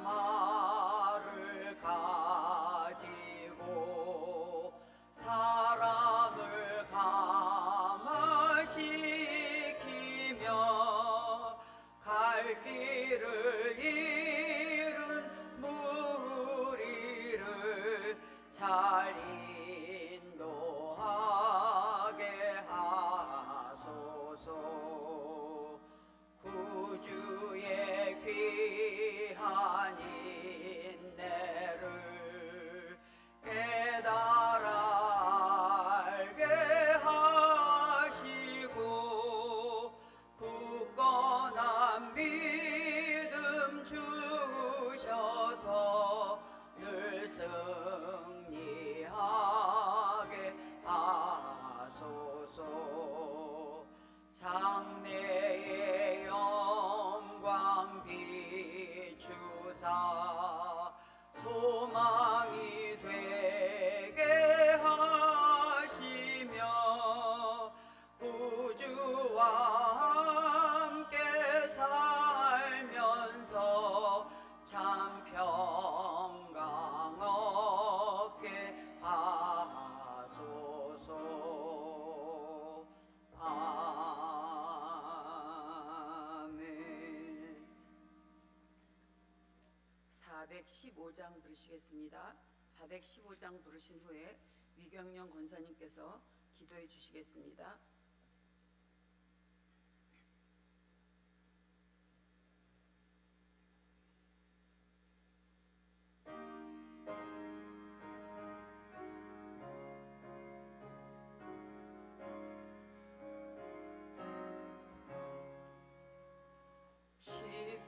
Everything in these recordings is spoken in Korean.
말을 가지고 사람을 감화시키며 갈 길을 잃은 무리를 잘 인도하게 하소서. 구주의 귀한 인내를 깨달아 알게 하시고 굳건한 믿음 주셔서 늘 승리하게 하소서. 장래의 영광 비추사 소망이 되게 하시며 구주와 함께 살면서 참 평강 얻게 하소서. 아멘. 415장 부르시겠습니다. 415장 부르신 후에 위경영 권사님께서 기도해 주시겠습니다.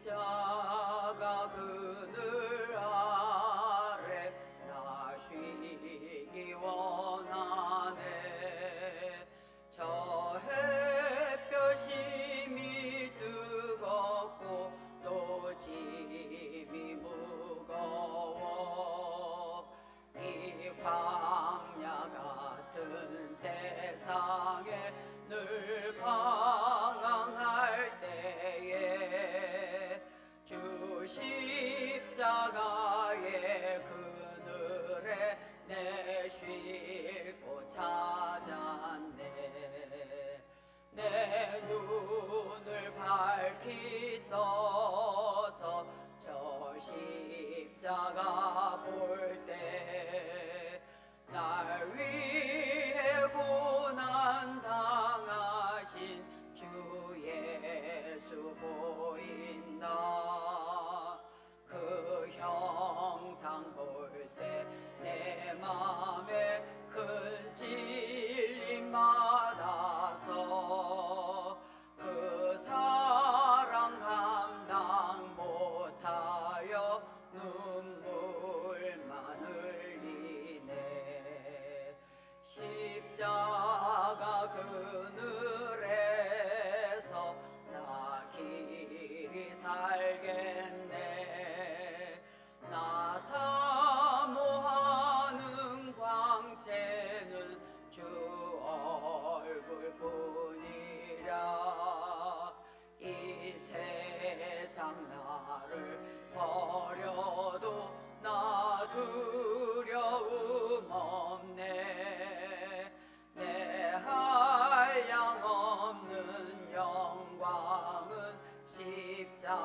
십자가 그늘 아래 나 쉬기 원하네. 저 햇볕이 미 뜨겁고 또 짐이 무거워. 이 광야 같은 세상에 늘 방황할 때에 주 십자가의 그늘에 내 쉴 곳 찾았네. 내 눈을 밝히 떠서 저 십자가 볼 때 날 위해 고난 당하신 주 예수 보인다. 그 형상 볼 때 내 맘에 큰 찔림 받아서 그 사랑 감당 못하여 눈물만 흘리네. 십자가 그늘에서 나 길이 살겠네. 나 사모하는 광채는 주 얼굴뿐이라. 이 세상 나를 버려도 나 두려움 없네. 내 한량 없는 영광은 십자가뿐이라.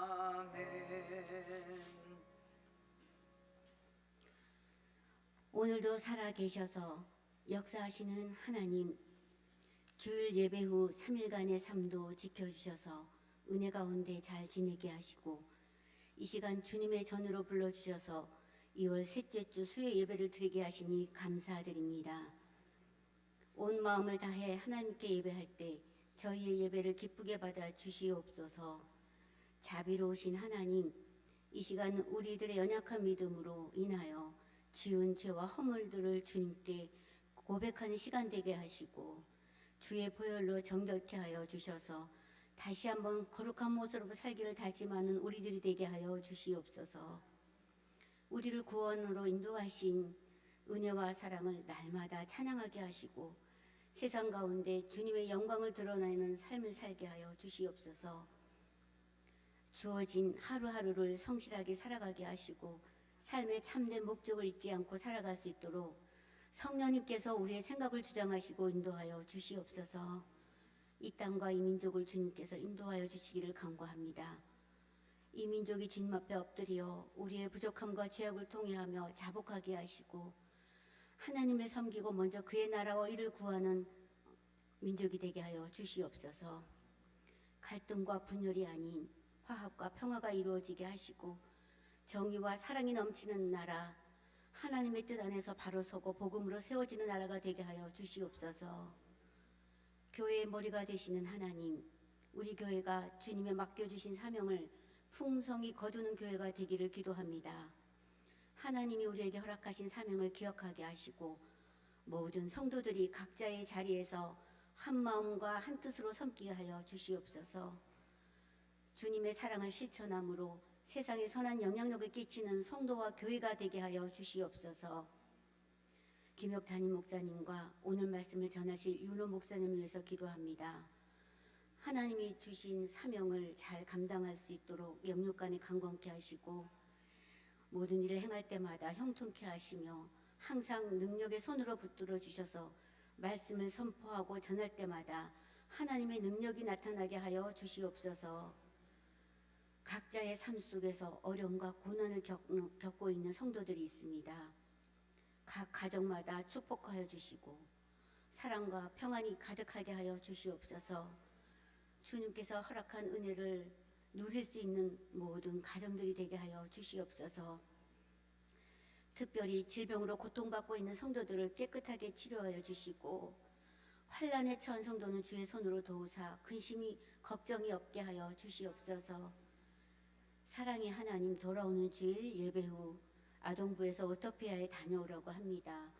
아멘. 오늘도 살아계셔서 역사하시는 하나님, 주일 예배 후 3일간의 삶도 지켜주셔서 은혜 가운데 잘 지내게 하시고 이 시간 주님의 전으로 불러주셔서 2월 셋째 주 수요 예배를 드리게 하시니 감사드립니다. 온 마음을 다해 하나님께 예배할 때 저희의 예배를 기쁘게 받아 주시옵소서. 자비로우신 하나님, 이 시간 우리들의 연약한 믿음으로 인하여 지은 죄와 허물들을 주님께 고백하는 시간 되게 하시고 주의 보혈로 정결케 하여 주셔서 다시 한번 거룩한 모습으로 살기를 다짐하는 우리들이 되게 하여 주시옵소서. 우리를 구원으로 인도하신 은혜와 사랑을 날마다 찬양하게 하시고 세상 가운데 주님의 영광을 드러내는 삶을 살게 하여 주시옵소서. 주어진 하루하루를 성실하게 살아가게 하시고 삶의 참된 목적을 잊지 않고 살아갈 수 있도록 성령님께서 우리의 생각을 주장하시고 인도하여 주시옵소서. 이 땅과 이 민족을 주님께서 인도하여 주시기를 간구합니다. 이 민족이 주님 앞에 엎드려 우리의 부족함과 죄악을 통회하며 자복하게 하시고 하나님을 섬기고 먼저 그의 나라와 이를 구하는 민족이 되게 하여 주시옵소서. 갈등과 분열이 아닌 화합과 평화가 이루어지게 하시고 정의와 사랑이 넘치는 나라, 하나님의 뜻 안에서 바로 서고 복음으로 세워지는 나라가 되게 하여 주시옵소서. 교회의 머리가 되시는 하나님, 우리 교회가 주님의 맡겨주신 사명을 풍성히 거두는 교회가 되기를 기도합니다. 하나님이 우리에게 허락하신 사명을 기억하게 하시고 모든 성도들이 각자의 자리에서 한 마음과 한 뜻으로 섬기게 하여 주시옵소서. 주님의 사랑을 실천함으로 세상에 선한 영향력을 끼치는 성도와 교회가 되게 하여 주시옵소서. 김혁 담임 목사님과 오늘 말씀을 전하실 윤호 목사님을 위해서 기도합니다. 하나님이 주신 사명을 잘 감당할 수 있도록 영육간에 강건케 하시고 모든 일을 행할 때마다 형통케 하시며 항상 능력의 손으로 붙들어 주셔서 말씀을 선포하고 전할 때마다 하나님의 능력이 나타나게 하여 주시옵소서. 각자의 삶 속에서 어려움과 고난을 겪고 있는 성도들이 있습니다. 각 가정마다 축복하여 주시고 사랑과 평안이 가득하게 하여 주시옵소서. 주님께서 허락한 은혜를 누릴 수 있는 모든 가정들이 되게 하여 주시옵소서. 특별히 질병으로 고통받고 있는 성도들을 깨끗하게 치료하여 주시고 환난에 처한 성도는 주의 손으로 도우사 근심이 걱정이 없게 하여 주시옵소서. 사랑의 하나님, 돌아오는 주일 예배 후 아동부에서 오토피아에 다녀오라고 합니다.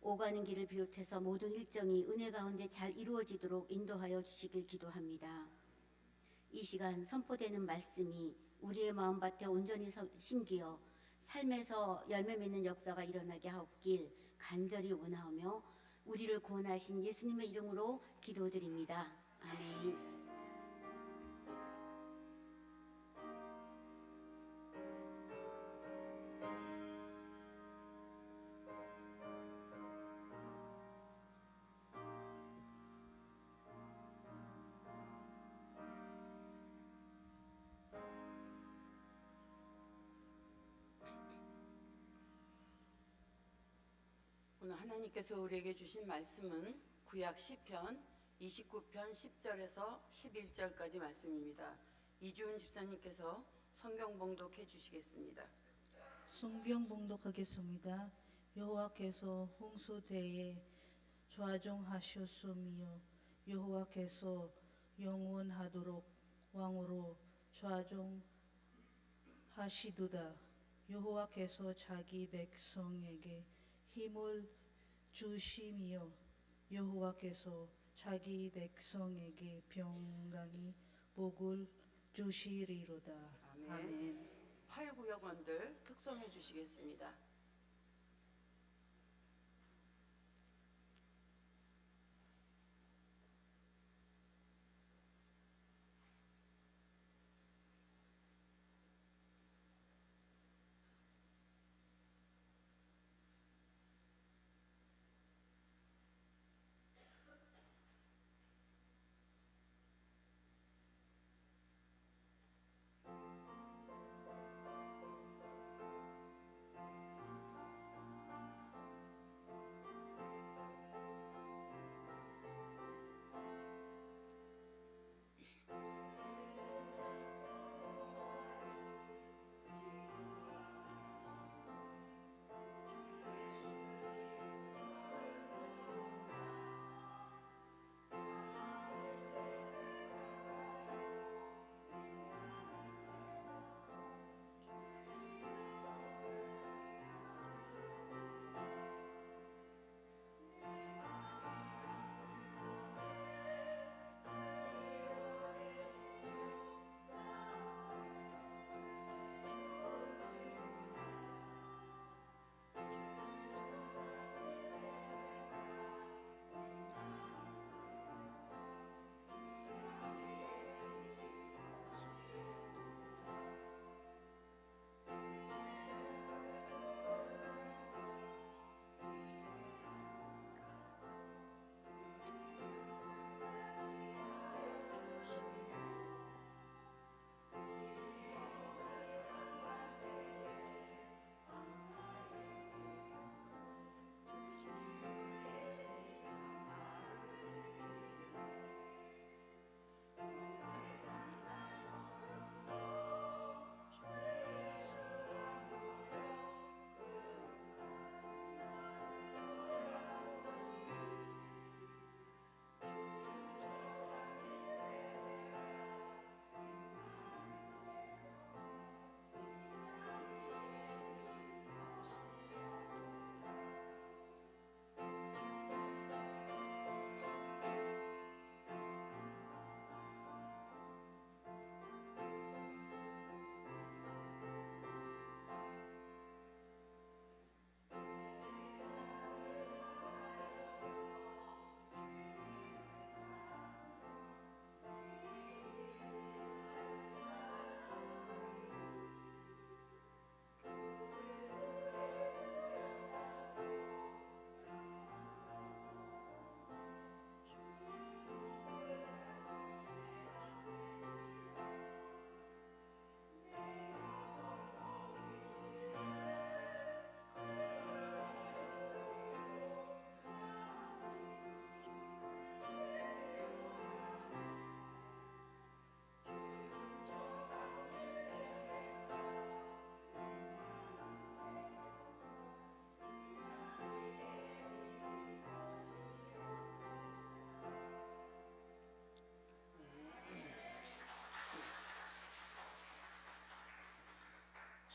오가는 길을 비롯해서 모든 일정이 은혜 가운데 잘 이루어지도록 인도하여 주시길 기도합니다. 이 시간 선포되는 말씀이 우리의 마음밭에 온전히 심기어 삶에서 열매 맺는 역사가 일어나게 하옵길 간절히 원하오며 우리를 구원하신 예수님의 이름으로 기도드립니다. 아멘. 오늘 하나님께서 우리에게 주신 말씀은 구약 시편 29편 10절에서 11절까지 말씀입니다. 이주은 집사님께서 성경 봉독해 주시겠습니다. 성경 봉독하겠습니다. 여호와께서 홍수 때에 좌정하셨으며 여호와께서 영원하도록 왕으로 좌정하시도다. 여호와께서 자기 백성에게 힘을 주시며 여호와께서 자기 백성에게 평강이 복을 주시리로다. 아멘. 아멘. 8구역원들 특송해 주시겠습니다.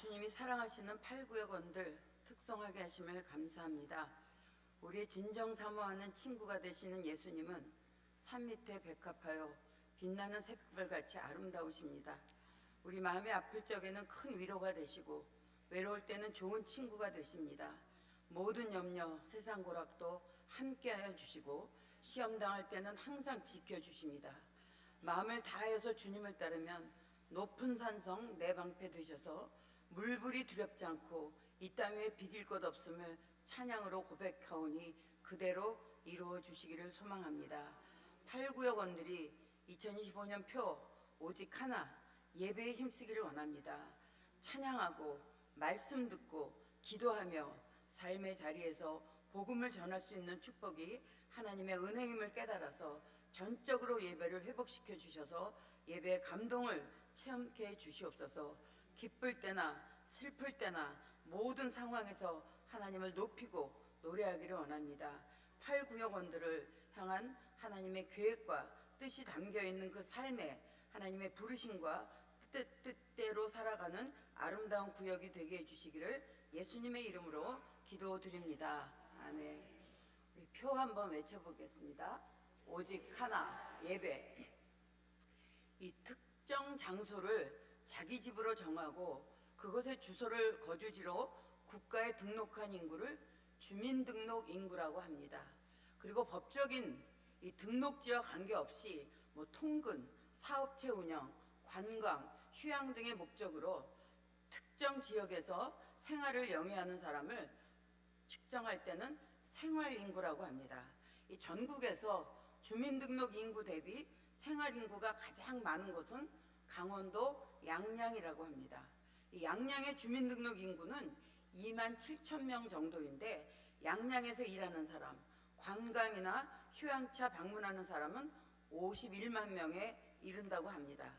주님이 사랑하시는 8구역원들 특성하게 하심을 감사합니다. 우리의 진정 사모하는 친구가 되시는 예수님은 산 밑에 백합하여 빛나는 새별같이 아름다우십니다. 우리 마음이 아플 적에는 큰 위로가 되시고 외로울 때는 좋은 친구가 되십니다. 모든 염려, 세상 고락도 함께하여 주시고 시험 당할 때는 항상 지켜주십니다. 마음을 다해서 주님을 따르면 높은 산성 내 방패 되셔서 물불이 두렵지 않고 이 땅 위에 비길 것 없음을 찬양으로 고백하오니 그대로 이루어 주시기를 소망합니다. 8구역원들이 2025년 표 오직 하나 예배에 힘쓰기를 원합니다. 찬양하고 말씀 듣고 기도하며 삶의 자리에서 복음을 전할 수 있는 축복이 하나님의 은혜임을 깨달아서 전적으로 예배를 회복시켜 주셔서 예배의 감동을 체험케 해 주시옵소서. 기쁠 때나 슬플 때나 모든 상황에서 하나님을 높이고 노래하기를 원합니다. 8구역원들을 향한 하나님의 계획과 뜻이 담겨있는 그 삶에 하나님의 부르심과 뜻대로 살아가는 아름다운 구역이 되게 해주시기를 예수님의 이름으로 기도드립니다. 아멘. 우리 표 한번 외쳐보겠습니다. 오직 하나 예배. 이 특정 장소를 자기 집으로 정하고 그것의 주소를 거주지로 국가에 등록한 인구를 주민등록 인구라고 합니다. 그리고 법적인 이 등록지와 관계없이 통근, 사업체 운영, 관광, 휴양 등의 목적으로 특정 지역에서 생활을 영위하는 사람을 측정할 때는 생활인구라고 합니다. 이 전국에서 주민등록 인구 대비 생활인구가 가장 많은 곳은 강원도 양양이라고 합니다. 이 양양의 주민등록 인구는 2만 7천 명 정도인데 양양에서 일하는 사람, 관광이나 휴양차 방문하는 사람은 51만 명에 이른다고 합니다.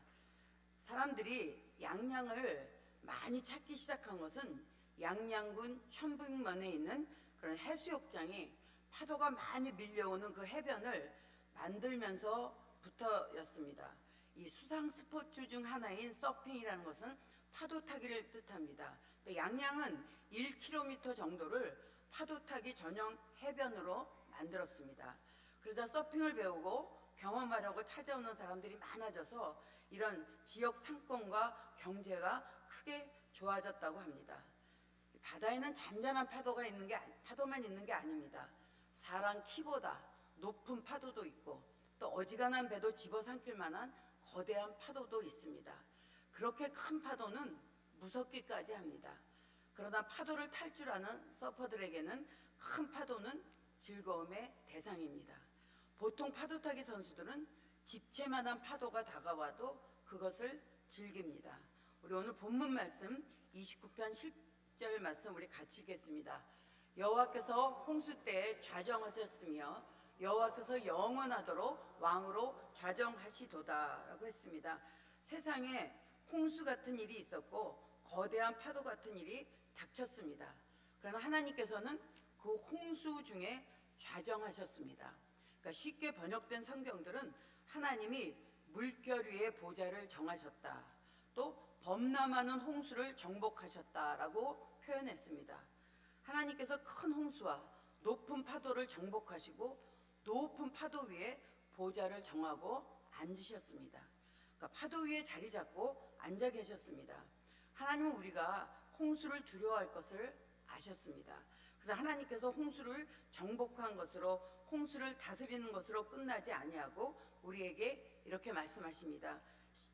사람들이 양양을 많이 찾기 시작한 것은 양양군 현북면에 있는 그런 해수욕장이 파도가 많이 밀려오는 그 해변을 만들면서부터였습니다. 이 수상 스포츠 중 하나인 서핑이라는 것은 파도 타기를 뜻합니다. 양양은 1km 정도를 파도 타기 전용 해변으로 만들었습니다. 그러자 서핑을 배우고 경험하려고 찾아오는 사람들이 많아져서 이런 지역 상권과 경제가 크게 좋아졌다고 합니다. 바다에는 잔잔한 파도만 있는 게 아닙니다. 사람 키보다 높은 파도도 있고 또 어지간한 배도 집어삼킬 만한 거대한 파도도 있습니다. 그렇게 큰 파도는 무섭기까지 합니다. 그러나 파도를 탈 줄 아는 서퍼들에게는 큰 파도는 즐거움의 대상입니다. 보통 파도타기 선수들은 집채만한 파도가 다가와도 그것을 즐깁니다. 우리 오늘 본문 말씀 29편 10절 말씀 우리 같이 읽겠습니다. 여호와께서 홍수 때에 좌정하셨으며 여호와께서 영원하도록 왕으로 좌정하시도다 라고 했습니다. 세상에 홍수 같은 일이 있었고 거대한 파도 같은 일이 닥쳤습니다. 그러나 하나님께서는 그 홍수 중에 좌정하셨습니다. 그러니까 쉽게 번역된 성경들은 하나님이 물결 위에 보좌를 정하셨다, 또 범람하는 홍수를 정복하셨다라고 표현했습니다. 하나님께서 큰 홍수와 높은 파도를 정복하시고 높은 파도 위에 보좌를 정하고 앉으셨습니다. 그러니까 파도 위에 자리 잡고 앉아 계셨습니다. 하나님은 우리가 홍수를 두려워할 것을 아셨습니다. 그래서 하나님께서 홍수를 정복한 것으로, 홍수를 다스리는 것으로 끝나지 아니하고 우리에게 이렇게 말씀하십니다.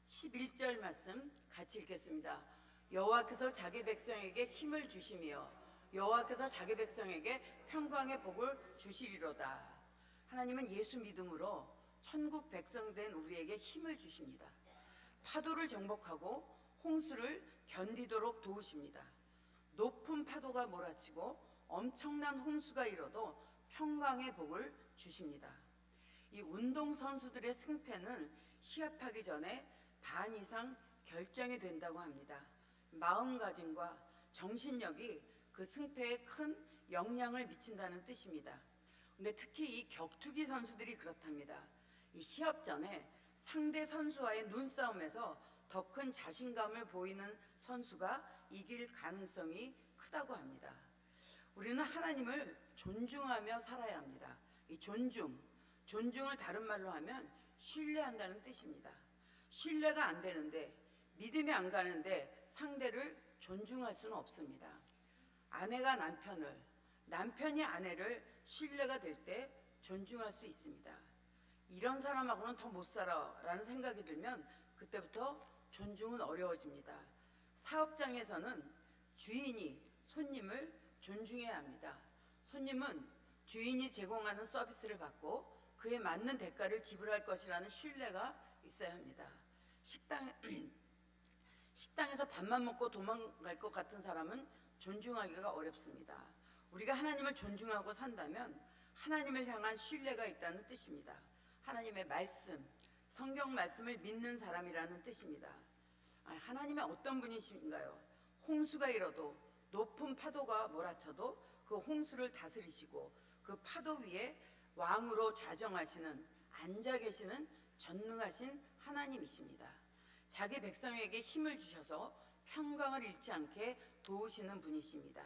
11절 말씀 같이 읽겠습니다. 여호와께서 자기 백성에게 힘을 주시며 여호와께서 자기 백성에게 평강의 복을 주시리로다. 하나님은 예수 믿음으로 천국 백성 된 우리에게 힘을 주십니다. 파도를 정복하고 홍수를 견디도록 도우십니다. 높은 파도가 몰아치고 엄청난 홍수가 일어도 평강의 복을 주십니다. 이 운동선수들의 승패는 시합하기 전에 반 이상 결정이 된다고 합니다. 마음가짐과 정신력이 그 승패에 큰 영향을 미친다는 뜻입니다. 근데 특히 이 격투기 선수들이 그렇답니다. 이 시합 전에 상대 선수와의 눈싸움에서 더 큰 자신감을 보이는 선수가 이길 가능성이 크다고 합니다. 우리는 하나님을 존중하며 살아야 합니다. 이 존중을 다른 말로 하면 신뢰한다는 뜻입니다. 신뢰가 안 되는데, 믿음이 안 가는데 상대를 존중할 수는 없습니다. 아내가 남편을, 남편이 아내를 신뢰가 될 때 존중할 수 있습니다. 이런 사람하고는 더 못 살아라는 생각이 들면 그때부터 존중은 어려워집니다. 사업장에서는 주인이 손님을 존중해야 합니다. 손님은 주인이 제공하는 서비스를 받고 그에 맞는 대가를 지불할 것이라는 신뢰가 있어야 합니다. 식당에서 밥만 먹고 도망갈 것 같은 사람은 존중하기가 어렵습니다. 우리가 하나님을 존중하고 산다면 하나님을 향한 신뢰가 있다는 뜻입니다. 하나님의 말씀, 성경 말씀을 믿는 사람이라는 뜻입니다. 하나님의 어떤 분이신가요? 홍수가 일어도 높은 파도가 몰아쳐도 그 홍수를 다스리시고 그 파도 위에 왕으로 좌정하시는, 앉아 계시는 전능하신 하나님이십니다. 자기 백성에게 힘을 주셔서 평강을 잃지 않게 도우시는 분이십니다.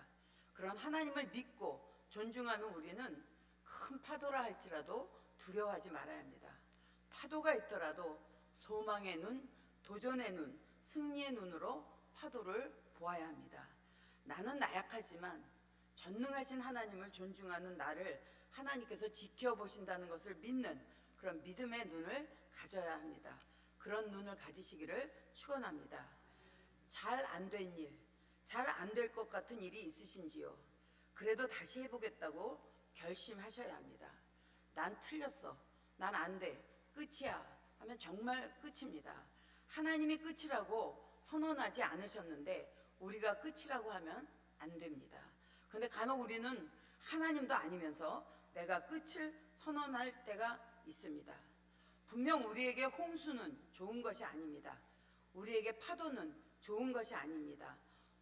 그런 하나님을 믿고 존중하는 우리는 큰 파도라 할지라도 두려워하지 말아야 합니다. 파도가 있더라도 소망의 눈, 도전의 눈, 승리의 눈으로 파도를 보아야 합니다. 나는 나약하지만 전능하신 하나님을 존중하는 나를 하나님께서 지켜보신다는 것을 믿는 그런 믿음의 눈을 가져야 합니다. 그런 눈을 가지시기를 축원합니다. 잘 안 된 일, 잘 안 될 것 같은 일이 있으신지요? 그래도 다시 해보겠다고 결심하셔야 합니다. 난 틀렸어, 난 안 돼, 끝이야 하면 정말 끝입니다. 하나님이 끝이라고 선언하지 않으셨는데 우리가 끝이라고 하면 안 됩니다. 그런데 간혹 우리는 하나님도 아니면서 내가 끝을 선언할 때가 있습니다. 분명 우리에게 홍수는 좋은 것이 아닙니다. 우리에게 파도는 좋은 것이 아닙니다.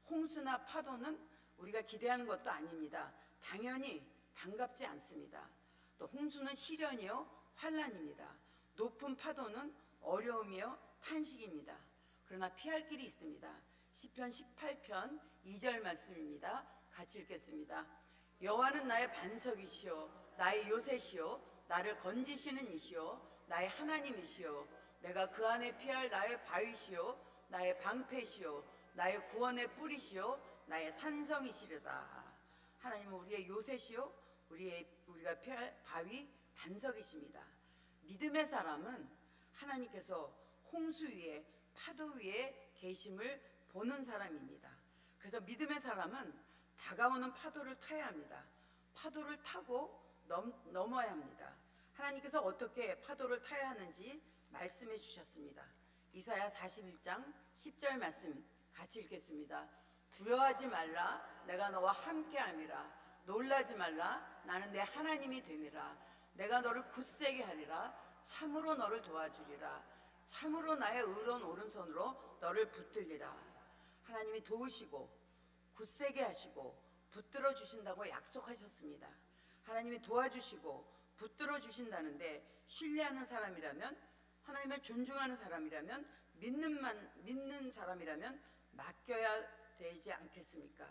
홍수나 파도는 우리가 기대하는 것도 아닙니다. 당연히 반갑지 않습니다. 또 홍수는 시련이요 환난입니다. 높은 파도는 어려움이요 탄식입니다. 그러나 피할 길이 있습니다. 시편 18편 2절 말씀입니다. 같이 읽겠습니다. 여호와는 나의 반석이시요 나의 요새시요 나를 건지시는 이시요 나의 하나님이시요 내가 그 안에 피할 나의 바위시요 나의 방패시요 나의 구원의 뿌리시요 나의 산성이시려다. 하나님은 우리의 요새시요 우리가 피할 바위 반석이십니다. 믿음의 사람은 하나님께서 홍수 위에 파도 위에 계심을 보는 사람입니다. 그래서 믿음의 사람은 다가오는 파도를 타야 합니다. 파도를 타고 넘어야 합니다. 하나님께서 어떻게 파도를 타야 하는지 말씀해 주셨습니다. 이사야 41장 10절 말씀 같이 읽겠습니다. 두려워하지 말라 내가 너와 함께함이라. 놀라지 말라 나는 내 하나님이 됨이라. 내가 너를 굳세게 하리라. 참으로 너를 도와주리라. 참으로 나의 의로운 오른손으로 너를 붙들리라. 하나님이 도우시고 굳세게 하시고 붙들어 주신다고 약속하셨습니다. 하나님이 도와주시고 붙들어 주신다는데 신뢰하는 사람이라면, 하나님을 존중하는 사람이라면, 믿는 사람이라면 맡겨야 되지 않겠습니까?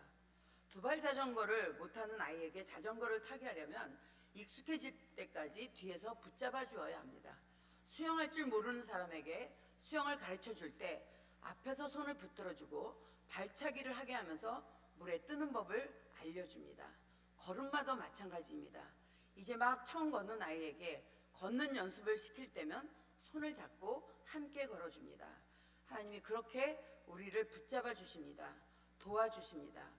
두발 자전거를 못하는 아이에게 자전거를 타게 하려면 익숙해질 때까지 뒤에서 붙잡아 주어야 합니다. 수영할 줄 모르는 사람에게 수영을 가르쳐 줄 때 앞에서 손을 붙들어 주고 발차기를 하게 하면서 물에 뜨는 법을 알려줍니다. 걸음마도 마찬가지입니다. 이제 막 처음 걷는 아이에게 걷는 연습을 시킬 때면 손을 잡고 함께 걸어줍니다. 하나님이 그렇게 우리를 붙잡아 주십니다. 도와주십니다.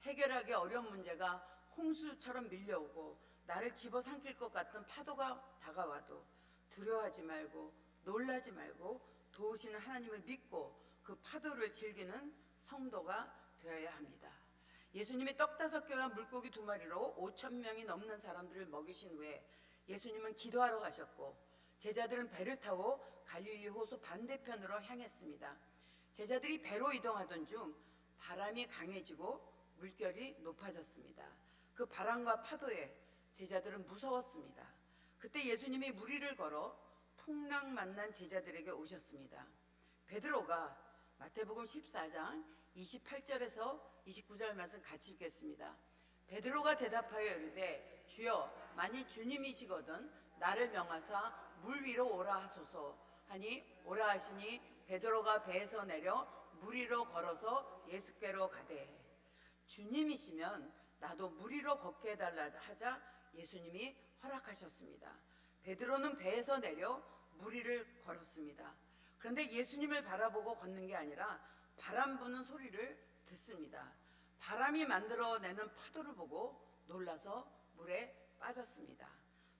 해결하기 어려운 문제가 홍수처럼 밀려오고 나를 집어삼킬 것 같은 파도가 다가와도 두려워하지 말고 놀라지 말고 도우시는 하나님을 믿고 그 파도를 즐기는 성도가 되어야 합니다. 예수님이 떡 5개와 물고기 2마리로 5,000명이 넘는 사람들을 먹이신 후에 예수님은 기도하러 가셨고 제자들은 배를 타고 갈릴리 호수 반대편으로 향했습니다. 제자들이 배로 이동하던 중 바람이 강해지고 물결이 높아졌습니다. 그 바람과 파도에 제자들은 무서웠습니다. 그때 예수님이 물 위를 걸어 풍랑 만난 제자들에게 오셨습니다. 베드로가 마태복음 14장 28절에서 29절 말씀 같이 읽겠습니다. 베드로가 대답하여 이르되 주여 만일 주님이시거든 나를 명하사 물 위로 오라 하소서 하니 오라 하시니 베드로가 배에서 내려 물 위로 걸어서 예수께로 가되 주님이시면 나도 물 위로 걷게 해달라 하자 예수님이 허락하셨습니다. 베드로는 배에서 내려 물 위를 걸었습니다. 그런데 예수님을 바라보고 걷는 게 아니라 바람 부는 소리를 듣습니다. 바람이 만들어내는 파도를 보고 놀라서 물에 빠졌습니다.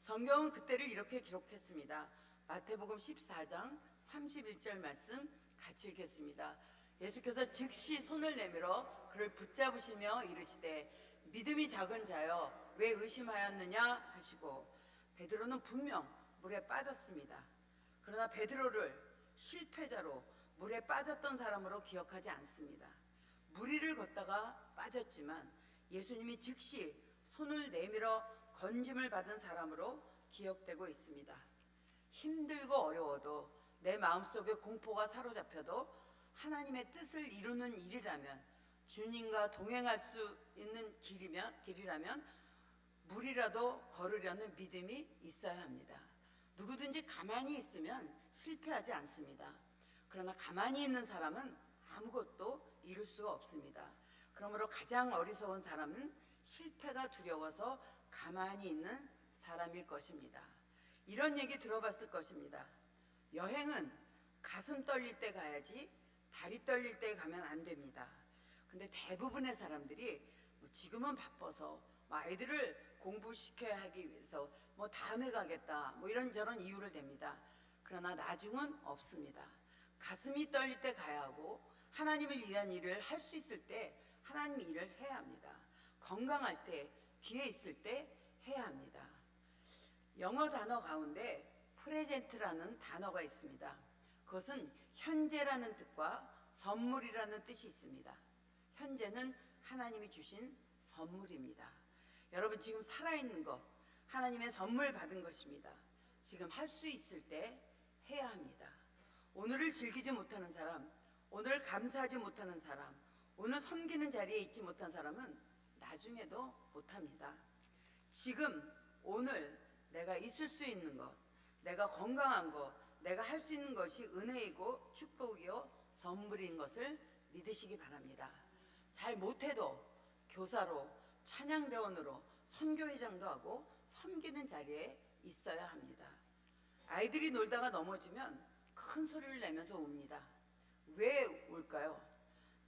성경은 그때를 이렇게 기록했습니다. 마태복음 14장 31절 말씀 같이 읽겠습니다. 예수께서 즉시 손을 내밀어 그를 붙잡으시며 이르시되 믿음이 작은 자여 왜 의심하였느냐 하시고 베드로는 분명 물에 빠졌습니다. 그러나 베드로를 실패자로 물에 빠졌던 사람으로 기억하지 않습니다. 물 위를 걷다가 빠졌지만 예수님이 즉시 손을 내밀어 건짐을 받은 사람으로 기억되고 있습니다. 힘들고 어려워도 내 마음속에 공포가 사로잡혀도 하나님의 뜻을 이루는 일이라면 주님과 동행할 수 있는 길이라면 물이라도 걸으려는 믿음이 있어야 합니다. 누구든지 가만히 있으면 실패하지 않습니다. 그러나 가만히 있는 사람은 아무것도 이룰 수가 없습니다. 그러므로 가장 어리석은 사람은 실패가 두려워서 가만히 있는 사람일 것입니다. 이런 얘기 들어봤을 것입니다. 여행은 가슴 떨릴 때 가야지 다리 떨릴 때 가면 안 됩니다. 근데 대부분의 사람들이 지금은 바빠서 아이들을 공부시켜야 하기 위해서 다음에 가겠다 이런저런 이유를 댑니다. 그러나 나중은 없습니다. 가슴이 떨릴 때 가야 하고 하나님을 위한 일을 할 수 있을 때 하나님 일을 해야 합니다. 건강할 때, 기회 있을 때 해야 합니다. 영어 단어 가운데 프레젠트라는 단어가 있습니다. 그것은 현재라는 뜻과 선물이라는 뜻이 있습니다. 현재는 하나님이 주신 선물입니다. 여러분 지금 살아있는 것 하나님의 선물 받은 것입니다. 지금 할 수 있을 때 해야 합니다. 오늘을 즐기지 못하는 사람, 오늘 감사하지 못하는 사람, 오늘 섬기는 자리에 있지 못한 사람은 나중에도 못합니다. 지금 오늘 내가 있을 수 있는 것, 내가 건강한 것, 내가 할 수 있는 것이 은혜이고 축복이요 선물인 것을 믿으시기 바랍니다. 잘 못해도 교사로, 찬양대원으로, 선교회장도 하고 섬기는 자리에 있어야 합니다. 아이들이 놀다가 넘어지면 큰 소리를 내면서 웁니다. 왜 울까요?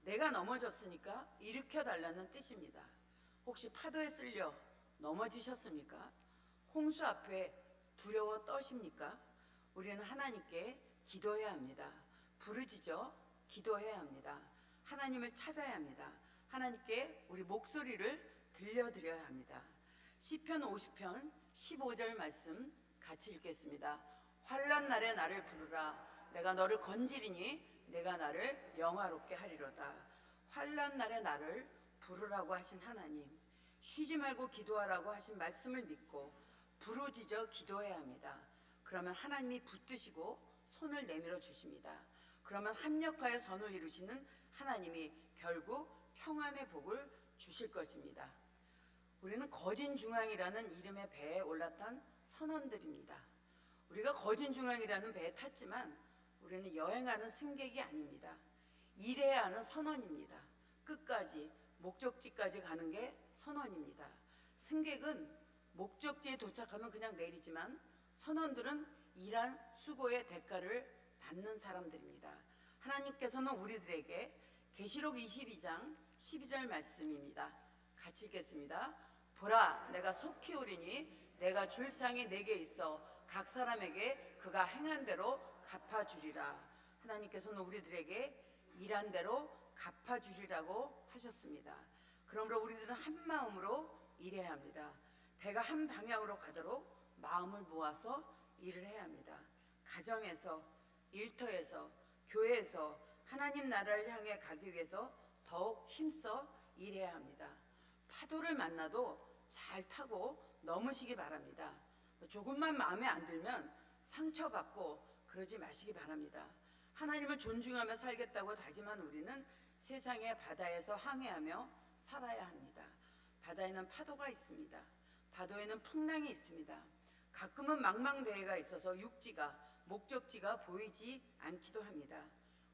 내가 넘어졌으니까 일으켜달라는 뜻입니다. 혹시 파도에 쓸려 넘어지셨습니까? 홍수 앞에 두려워 떠십니까? 우리는 하나님께 기도해야 합니다. 부르짖어 기도해야 합니다. 하나님을 찾아야 합니다. 하나님께 우리 목소리를 들려드려야 합니다. 시편 50편 15절 말씀 같이 읽겠습니다. 환난 날에 나를 부르라. 내가 너를 건지리니 내가 나를 영화롭게 하리로다. 환난 날에 나를 부르라고 하신 하나님, 쉬지 말고 기도하라고 하신 말씀을 믿고 부르짖어 기도해야 합니다. 그러면 하나님이 붙드시고 손을 내밀어 주십니다. 그러면 합력하여 선을 이루시는 하나님이 결국 평안의 복을 주실 것입니다. 우리는 거진중앙이라는 이름의 배에 올라탄 선원들입니다. 우리가 거진중앙이라는 배에 탔지만 우리는 여행하는 승객이 아닙니다. 일해야 하는 선원입니다. 끝까지 목적지까지 가는 게 선원입니다. 승객은 목적지에 도착하면 그냥 내리지만 선원들은 일한 수고의 대가를 받는 사람들입니다. 하나님께서는 우리들에게 계시록 22장 12절 말씀입니다. 같이 읽겠습니다. 보라, 내가 속히 오리니 내가 줄 상이 내게 있어 각 사람에게 그가 행한 대로 갚아주리라. 하나님께서는 우리들에게 일한 대로 갚아주리라고 하셨습니다. 그러므로 우리들은 한 마음으로 일해야 합니다. 배가 한 방향으로 가도록 마음을 모아서 일을 해야 합니다. 가정에서, 일터에서, 교회에서 하나님 나라를 향해 가기 위해서 더욱 힘써 일해야 합니다. 파도를 만나도 잘 타고 넘으시기 바랍니다. 조금만 마음에 안 들면 상처받고 그러지 마시기 바랍니다. 하나님을 존중하며 살겠다고 다짐한 우리는 세상의 바다에서 항해하며 살아야 합니다. 바다에는 파도가 있습니다. 파도에는 풍랑이 있습니다. 가끔은 망망대해가 있어서 육지가, 목적지가 보이지 않기도 합니다.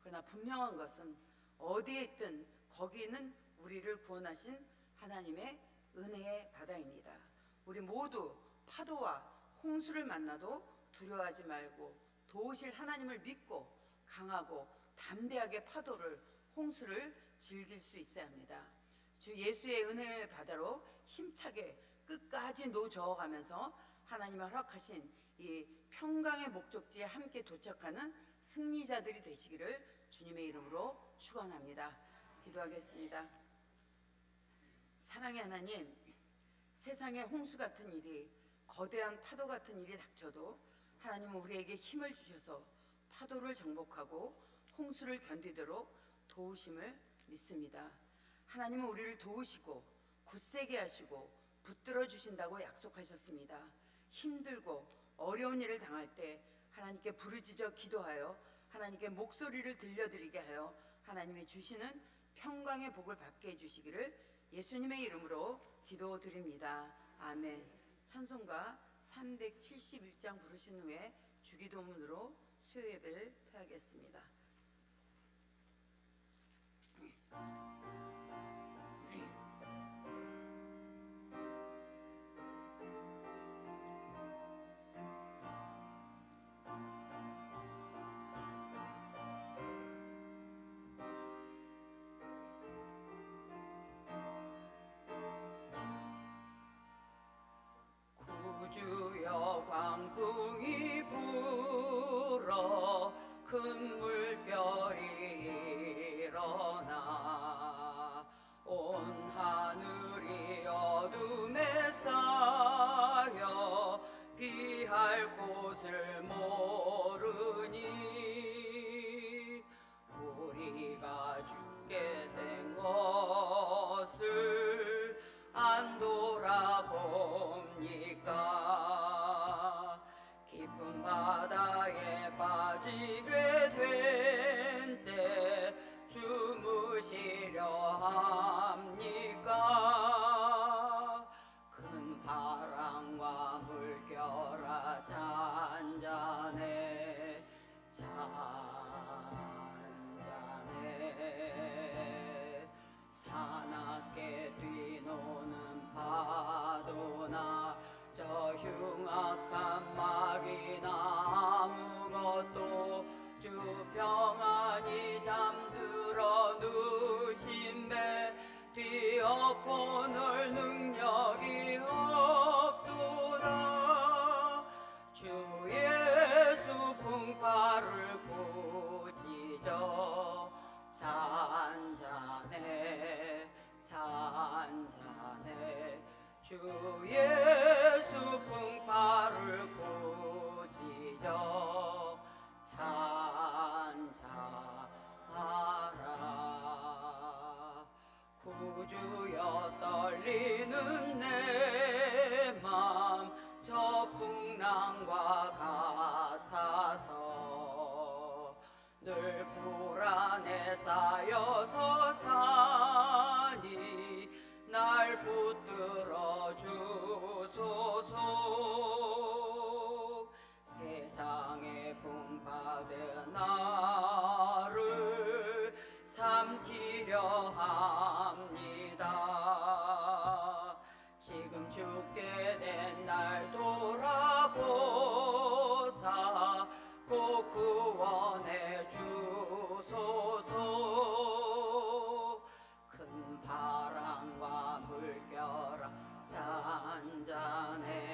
그러나 분명한 것은 어디에 있든 거기는 우리를 구원하신 하나님의 은혜의 바다입니다. 우리 모두 파도와 홍수를 만나도 두려워하지 말고 도우실 하나님을 믿고 강하고 담대하게 파도를, 홍수를 즐길 수 있어야 합니다. 주 예수의 은혜의 바다로 힘차게 끝까지 노저어가면서 하나님이 허락하신 이 평강의 목적지에 함께 도착하는 승리자들이 되시기를 주님의 이름으로 축원합니다. 기도하겠습니다. 사랑의 하나님, 세상에 홍수 같은 일이, 거대한 파도 같은 일이 닥쳐도 하나님은 우리에게 힘을 주셔서 파도를 정복하고 홍수를 견디도록 도우심을 믿습니다. 하나님은 우리를 도우시고 굳세게 하시고 붙들어 주신다고 약속하셨습니다. 힘들고 어려운 일을 당할 때 하나님께 부르짖어 기도하여 하나님께 목소리를 들려드리게 하여 하나님이 주시는 평강의 복을 받게 해주시기를 예수님의 이름으로 기도드립니다. 아멘. 찬송가 371장 부르신 후에 주기도문으로 수요예배를 펴야겠습니다. 구주여 광풍이 불어 큰 물결이 일어나 온 하늘이 어둠에 쌓여 피할 곳을 모르니 우리가 죽게 된 것을 안 돌아봅니까? 깊은 바다에 빠지게 된 때 주무시려 합니까? 큰 바람과 물결아 잔잔해 잔잔해 사납게 뛰노는 파도나 저 흉악한 막이나 아무것도 주 평안히 잠들어 누심에 뒤엎어놓을 능력이 없도다. 주 예수 풍파를 꾸짖어 잔잔해 잔잔해 주 예수 풍파를 꾸짖어 잔잔하라. 구주여 떨리는 내 맘 저 풍랑과 같아서 늘 불안에 쌓여서 사니 날 붙들어 주소서. 세상에 분파된 나를 삼키려 합니다. 지금 죽게 된 날 돌아보사 곧 구원해 주소서. 큰 바람과 물결아 잔잔해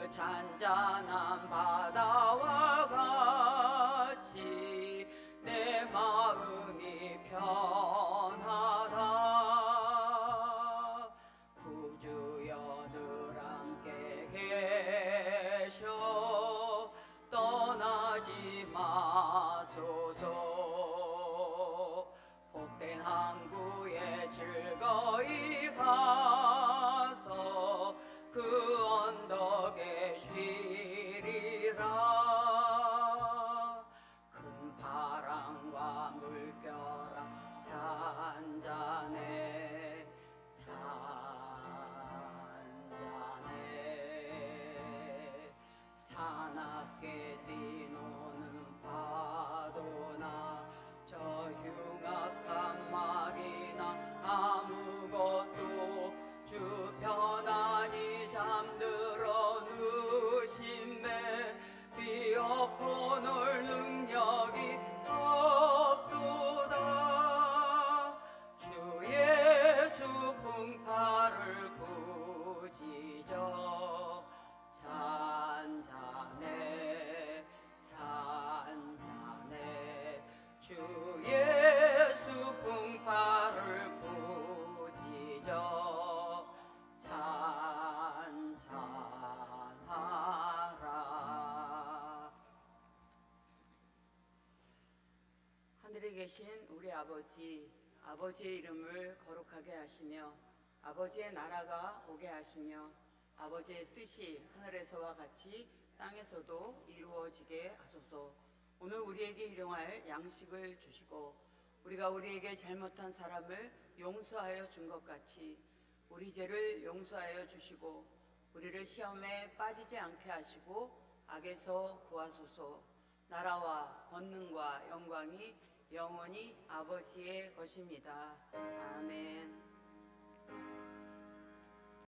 그 잔잔한 바다와 같이 내 마음이 편하다. 구주여 늘 함께 계셔 떠나지 마소서. 복된 항구에 즐거이 가서 그 언덕에 쉬리라. 큰 바람과 물결아 잔잔해 잔잔해. 사납게 뛰노는 파도나 저 흉악한 말이나 아무것도 주 편안히 잠들어 누심에 뒤엎어 놓을 능력이 없도다. 주 예수 풍파를 꾸짖어 잔잔해 잔잔해. 주 예수 풍파를 꾸짖어 잔잔하라. 하늘에 계신 우리 아버지의 이름을 거룩하게 하시며 아버지의 나라가 오게 하시며 아버지의 뜻이 하늘에서와 같이 땅에서도 이루어지게 하소서. 오늘 우리에게 일용할 양식을 주시고 우리가 우리에게 잘못한 사람을 용서하여 준 것 같이 우리 죄를 용서하여 주시고 우리를 시험에 빠지지 않게 하시고 악에서 구하소서. 나라와 권능과 영광이 영원히 아버지의 것입니다. 아멘.